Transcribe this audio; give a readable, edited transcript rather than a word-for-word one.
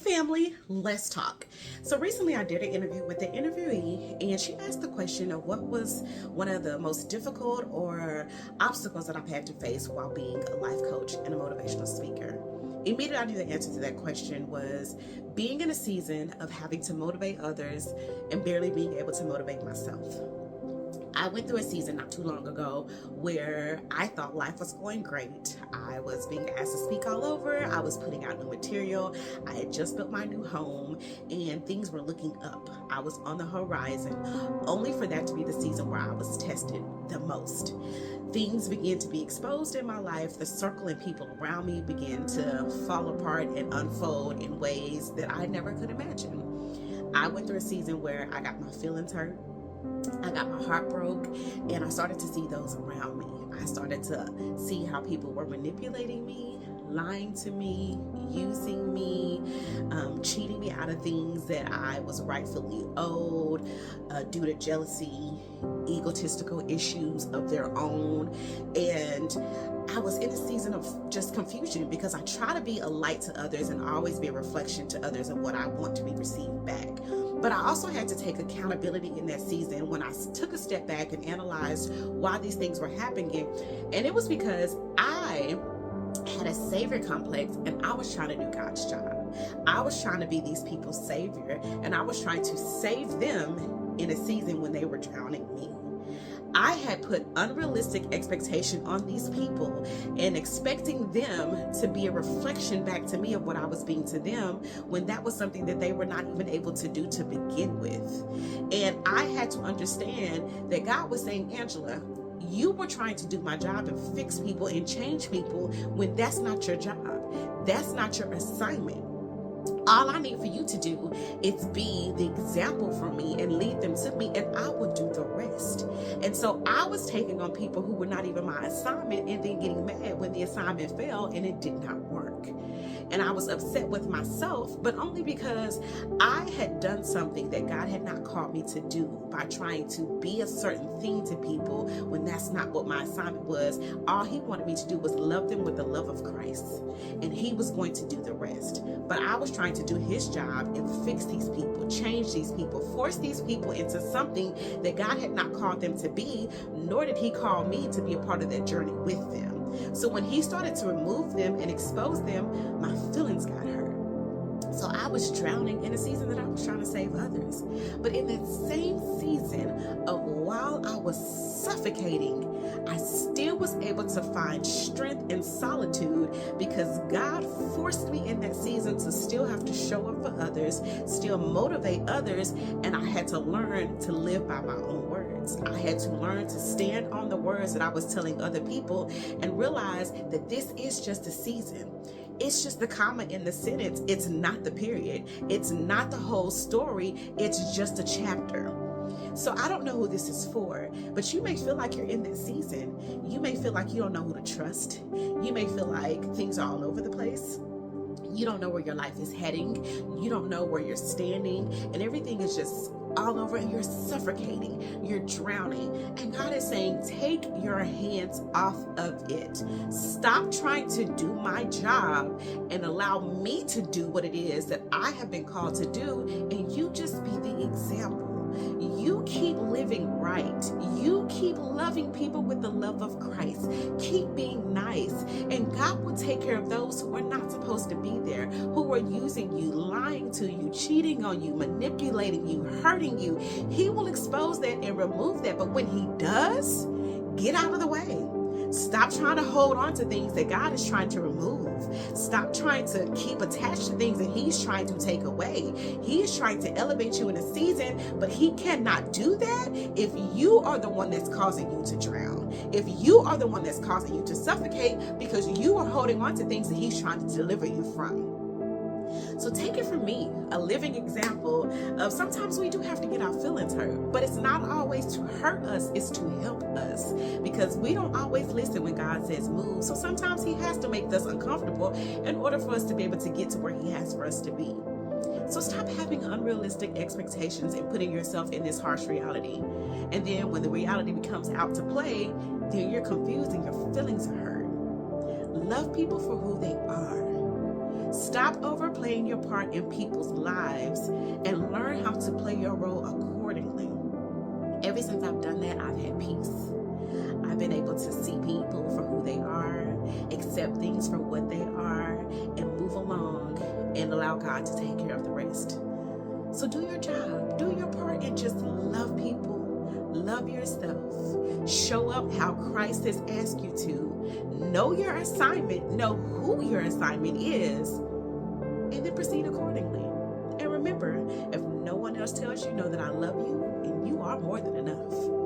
family, let's talk. So recently I did an interview with the interviewee and she asked the question of what was one of the most difficult or obstacles that I've had to face while being a life coach and a motivational speaker. Immediately I knew the answer to that question was being in a season of having to motivate others and barely being able to motivate myself. I went through a season not too long ago where I thought life was going great. I was being asked to speak all over. I was putting out new material. I had just built my new home and things were looking up. I was on the horizon, only for that to be the season where I was tested the most. Things began to be exposed in my life. The circle and people around me began to fall apart and unfold in ways that I never could imagine. I went through a season where I got my feelings hurt. I got my heart broke, and I started to see those around me. I started to see how people were manipulating me, lying to me, using me, cheating me out of things that I was rightfully owed due to jealousy, egotistical issues of their own. And I was in a season of just confusion because I try to be a light to others and always be a reflection to others of what I want to be received back. But I also had to take accountability in that season when I took a step back and analyzed why these things were happening. And it was because I had a savior complex and I was trying to do God's job. I was trying to be these people's savior and I was trying to save them in a season when they were drowning me. I had put unrealistic expectation on these people and expecting them to be a reflection back to me of what I was being to them when that was something that they were not even able to do to begin with. And I had to understand that God was saying, Angela, you were trying to do my job and fix people and change people when that's not your job. That's not your assignment. All I need for you to do is be the example for me and lead them to me, and I will do the rest. And so I was taking on people who were not even my assignment and then getting mad when the assignment fell and it did not work. And I was upset with myself, but only because I had done something that God had not called me to do by trying to be a certain thing to people when that's not what my assignment was. All He wanted me to do was love them with the love of Christ, and He was going to do the rest. But I was trying to do His job and fix these people, change these people, force these people into something that God had not called them to be, nor did He call me to be a part of that journey with them. So when He started to remove them and expose them, my feelings got hurt. So I was drowning in a season that I was trying to save others. But in that same season of while I was suffocating, I still was able to find strength and solitude because God forced me in that season to still have to show up for others, still motivate others, and I had to learn to live by my own words. I had to learn to stand on the words that I was telling other people and realize that this is just a season. It's just the comma in the sentence. It's not the period. It's not the whole story. It's just a chapter. So I don't know who this is for, but you may feel like you're in that season. You may feel like you don't know who to trust. You may feel like things are all over the place. You don't know where your life is heading. You don't know where you're standing, and everything is just all over and you're suffocating, you're drowning. And God is saying, take your hands off of it. Stop trying to do my job and allow me to do what it is that I have been called to do, and you just be the example. You keep living right. You keep loving people with the love of Christ. Keep being nice. And God will take care of those who are not supposed to be there, who are using you, lying to you, cheating on you, manipulating you, hurting you. He will expose that and remove that. But when He does, get out of the way. Stop trying to hold on to things that God is trying to remove. Stop trying to keep attached to things that He's trying to take away. He's trying to elevate you in a season, but He cannot do that if you are the one that's causing you to drown. If you are the one that's causing you to suffocate because you are holding on to things that He's trying to deliver you from. So take it from me, a living example of sometimes we do have to get our feelings hurt, but it's not always to hurt us, it's to help us, because we don't always listen when God says move. So sometimes He has to make us uncomfortable in order for us to be able to get to where He has for us to be. So stop having unrealistic expectations and putting yourself in this harsh reality. And then when the reality becomes out to play, then you're confused and your feelings are hurt. Love people for who they are. Stop overplaying your part in people's lives and learn how to play your role accordingly. Ever since I've done that, I've had peace. I've been able to see people for who they are, accept things for what they are, and move along and allow God to take care of the rest. So do your job, do your part, and just love people, love yourself, show up how Christ has asked you to, know your assignment, know who your assignment is, and then proceed accordingly. And remember, if no one else tells you, know that I love you, and you are more than enough.